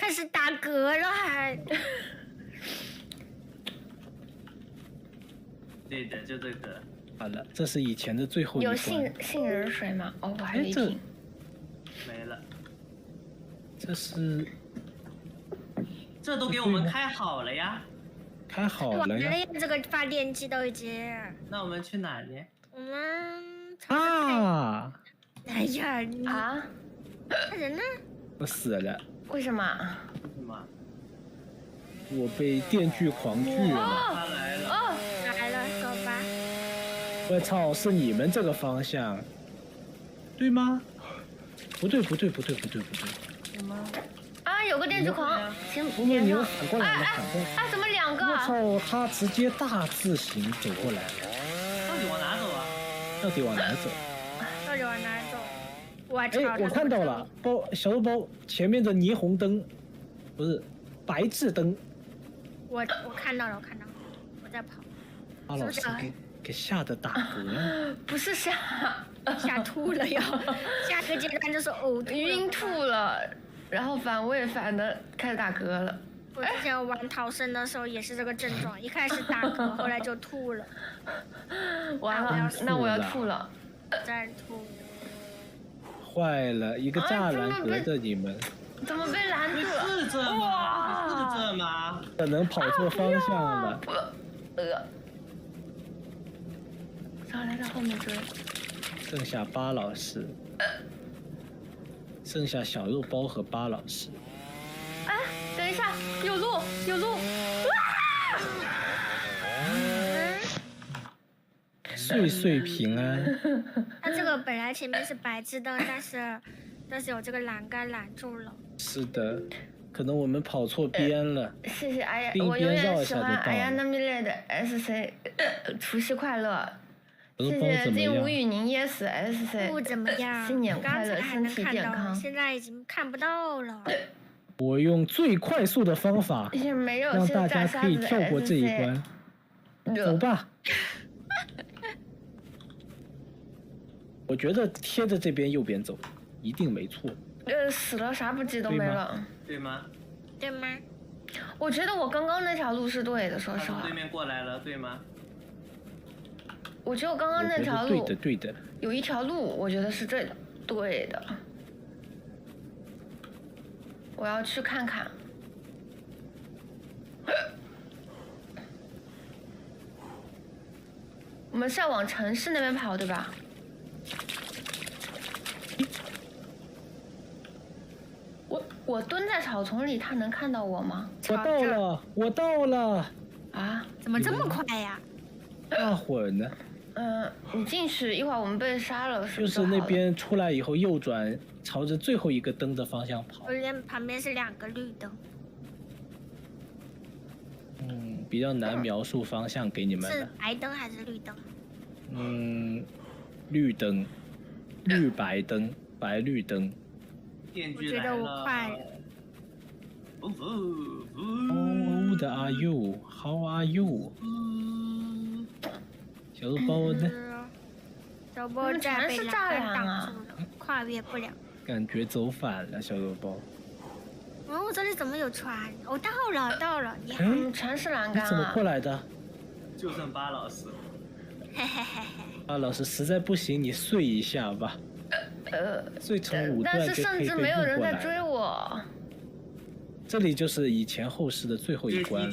开始打嗝了还。对的，就这个。好了，这是以前的最后一有关。杏仁水吗？哦，我还有一瓶。没了。这是。这都给我们开好了呀。开好了呀。这个发电机都已经。那我们去哪呢？我们。啊！哎呀，你啊！他人呢？我死了。为什么？为什么？我被电锯狂锯了。他来了。哦，来了，走吧。我操，是你们这个方向，对吗？不对。什么？啊，有个电锯狂，行，你们反过来了，反过来。啊，怎么两个？我操，他直接大字形走过来了。到底往哪走啊？到底往哪走？到底往哪走？我操！哎，我看到了，小肉包前面的霓虹灯，不是白炽灯。我看到了，我在跑。阿老师给吓得打嗝。不是吓吐了要，下个阶段就是呕吐，晕吐了，然后反胃反的开始打嗝了。我之前玩逃生的时候也是这个症状，一开始打嗝，后来就吐了。完了，那我要吐了。再吐。坏了，一个栅栏隔着你们。怎么被拦住了？是这吗？是这吗？可能跑错方向了。上来在后面追。剩下巴老师，剩下小肉包和巴老师。哎，等一下，有路。岁平安。它这个本来前面是白炽灯，但是有这个栏杆拦住了。是的，可能我们跑错边了。谢谢哎呀，我永远喜欢哎呀那米勒的 SC， 除夕快乐。谢谢金无语您噎死 SC， 不怎么样，新年快乐，身体健康。现在已经看不到了。我用最快速的方法，让大家可以跳过这一关。走吧。我觉得贴着这边右边走，一定没错。死了啥补给都没了。对吗？对吗？我觉得我刚刚那条路是对的，说实话。对面过来了，对吗？我觉得我刚刚那条路，对的。有一条路，我觉得是对的。我要去看看。我们是要往城市那边跑，对吧？我蹲在草丛里，他能看到我吗？我到了。啊？怎么这么快呀？大会儿呢？你进去一会儿，我们被杀了，是不是？就是那边出来以后右转，朝着最后一个灯的方向跑。旁边是2个绿灯。比较难描述方向给你们是白灯还是绿灯？绿灯，绿白灯，白绿灯。我觉得我快了。How old are you? How are you? 小肉包呢？小肉包在被栏杆挡住了，跨越不了。感觉走反了，小肉包。我这里怎么有船？我到了，你好。船是栏杆啊。你怎么过来的？就剩巴老师。巴老师实在不行，你睡一下吧。睡成5段但是甚至没有人在追我。这里就是以前后世的最后一关了。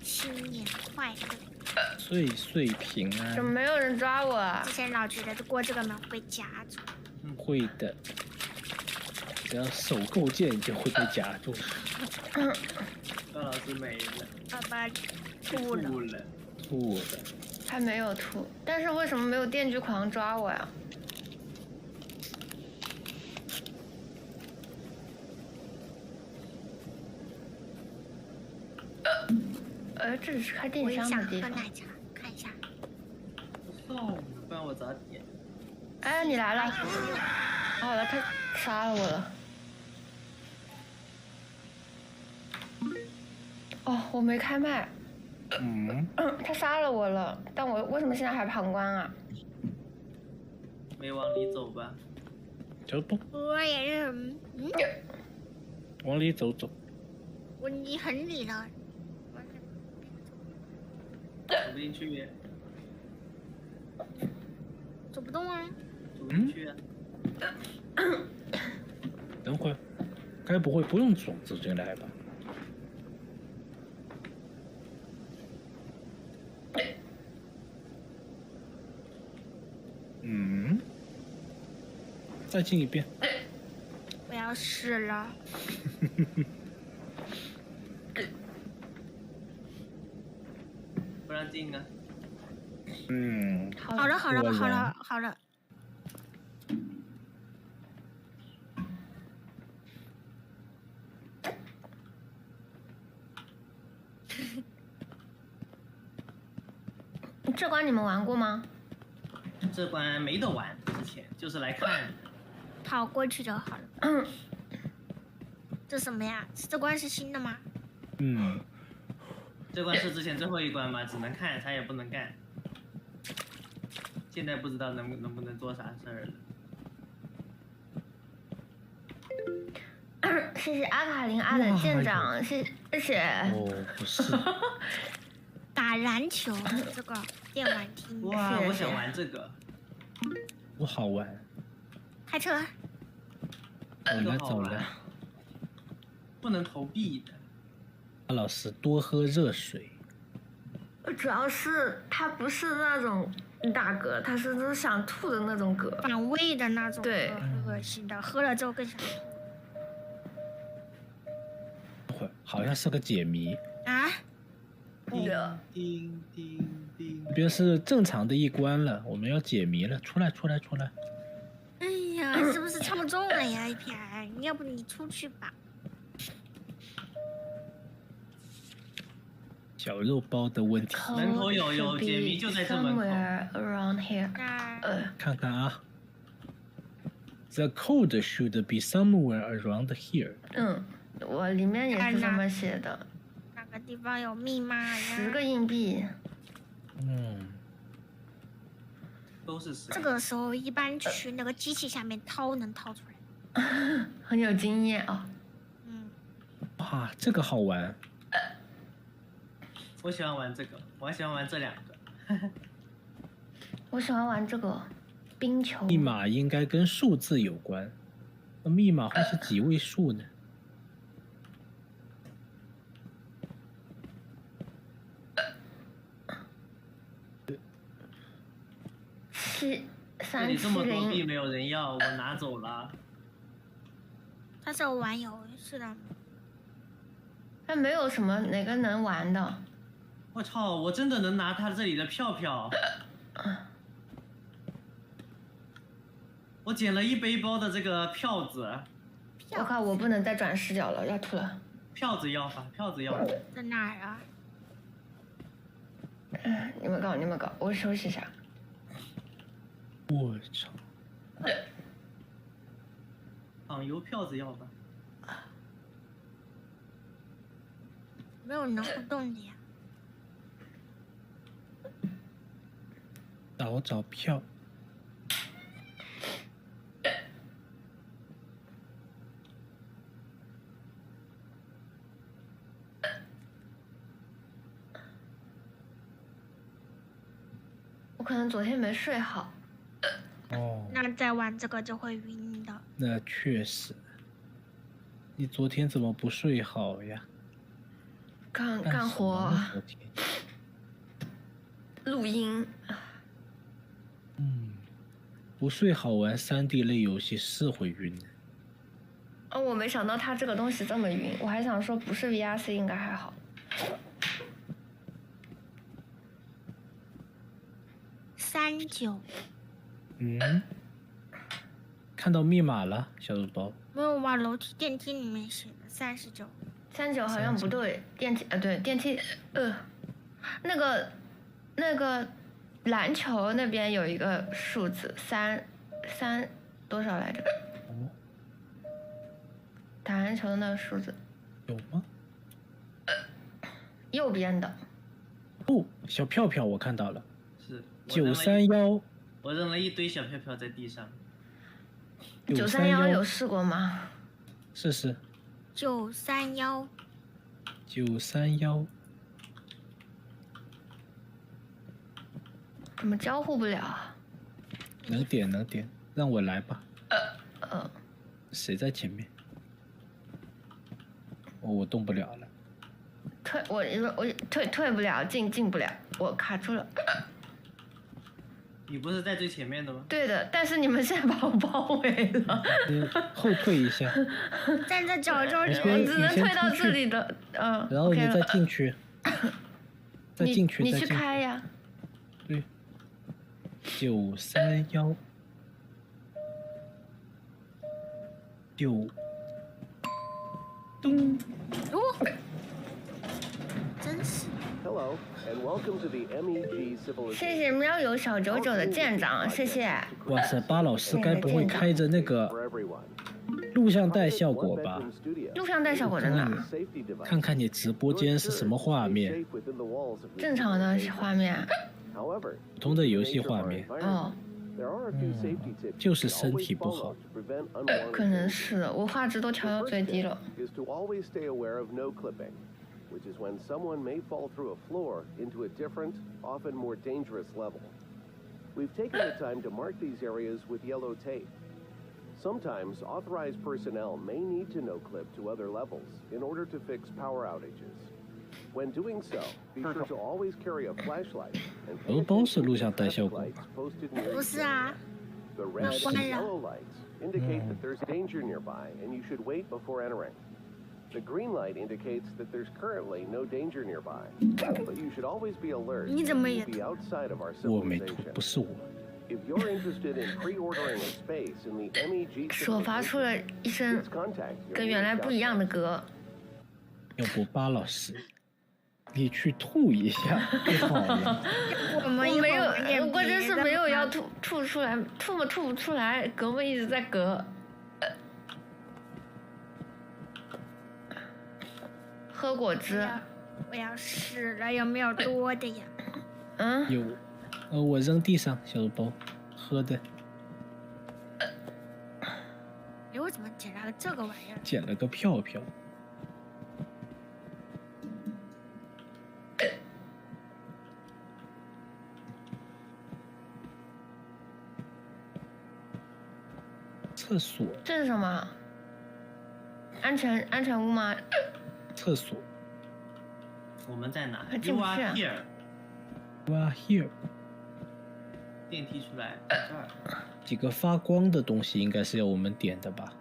新年快乐，岁平安。怎么没有人抓我啊？之前老觉得过这个门会被夹住。会的，只要手够贱就会被夹住。高老师没了。爸爸吐了。还没有吐，但是为什么没有电锯狂抓我呀？这里是开电箱的地方。我也想喝奶茶，看一下。不然我咋点？哎，你来了。好了，他杀了我了。哦，我没开麦。他杀了我了，但我为什么现在还旁观啊？没往里走吧？走不？我也是，往里走走。你很里了。走不进去。走不动啊。走不进去啊。等会儿，该不会不用种子进来吧？再进一遍。我要死了。不让进啊。好了。这关你们玩过吗？这关没得玩，之前就是来看。跑过去就好了。这什么呀？这关是新的吗？这关是之前最后一关嘛，只能看，啥也不能干。现在不知道能不能做啥事儿了。谢谢阿卡琳阿的舰长，谢谢。哦，不是。打篮球这个电玩厅。哇，我想玩这个。不好玩。开车。走了。不能投币的。老师多喝热水。主要是它不是那种大嗝，它是都想吐的那种嗝，反胃的那种，对，恶心的，喝了之后更想吐。好像是个解谜啊！叮。这边是正常的一关了，我们要解谜了，出来！哎呀，是不是抽中了呀？一片，要不你出去吧。小肉包的问题。门口有解谜就在这门口。看看啊。The code should be somewhere around here。我里面也是这么写的。哪个地方有密码呀？10个硬币。都是10。这个时候一般去那个机器下面能掏出来。很有经验啊。哇，这个好玩。我喜欢玩这个，我还喜欢玩这2个。我喜欢玩这个冰球。密码应该跟数字有关，那密码会是几位数呢这里这么多币没有人要，我拿走了。他是玩游戏的。他没有什么哪个能玩的。我操！我真的能拿他这里的票。我捡了一背包的这个票子。我靠！我不能再转视角了，要吐了。票子要发，票子要发。在哪儿啊？你们搞，我休息一下。我操！网游票子要吧？没有能互动的呀。找票。我可能昨天没睡好。那再玩这个就会晕的。那确实。你昨天怎么不睡好呀？干活。录音。不睡好玩3D 类游戏是会晕的。我没想到它这个东西这么晕，我还想说不是 VRC 应该还好。39。看到密码了，小肉包。没有哇，楼梯电梯里面写的39。39好像不对，电梯对电梯那个篮球那边有一个数字3多少来着？打篮球的那个数字有吗？右边的。小票我看到了。是。931我扔了一堆小票票在地上。931有试过吗？试试。931。931。怎么交互不了？能点，让我来吧。谁在前面？我动不了了。我退不了，进不了，我卡住了。你不是在最前面的吗？对的，但是你们现在把我包围了。后退一下。站在角中，我只能退到这里的，然后你再进去。再进去，你去开呀。对。931。咚。真是。谢谢喵有小九九的舰长，谢谢。哇塞，巴老师该不会开着那个录像带效果吧？录像带效果在哪？看看你直播间是什么画面？正常的画面。普通的游戏画面。哦。就是身体不好。可能是的，我画质都调到最低了。Which is when someone may fall through a floor into a different, often more dangerous level. We've taken the time to mark these areas with yellow tape. Sometimes authorized personnel may need to no-clip to other levels in order to fix power outages. When doing so, be sure to always carry a flashlight and pay attention to the lights posted near you. The red and yellow lights indicate that there's danger nearby and you should wait before entering. The green light indicates that there's currently no danger nearby, but you should always be alert and be outside of our civilization. If you're interested in pre-ordering a space in the MEG 所发出了一声跟原来不一样的歌。要不巴老师，你去吐一下就好了。我没有，关键是没有要吐出来，吐不出来，隔膜一直在隔。喝果汁。我要试了，有没有多的呀？有，我扔地上小包，喝的。哎，我怎么捡了个这个玩意儿？捡了个票票。厕所。这是什么？安全屋吗？厕所。我们在哪 ？You are here. You are here. 电梯出来，这儿。几个发光的东西应该是要我们点的吧？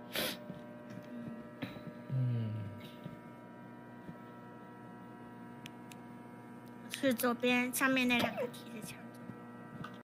是左边上面那2个梯子桥。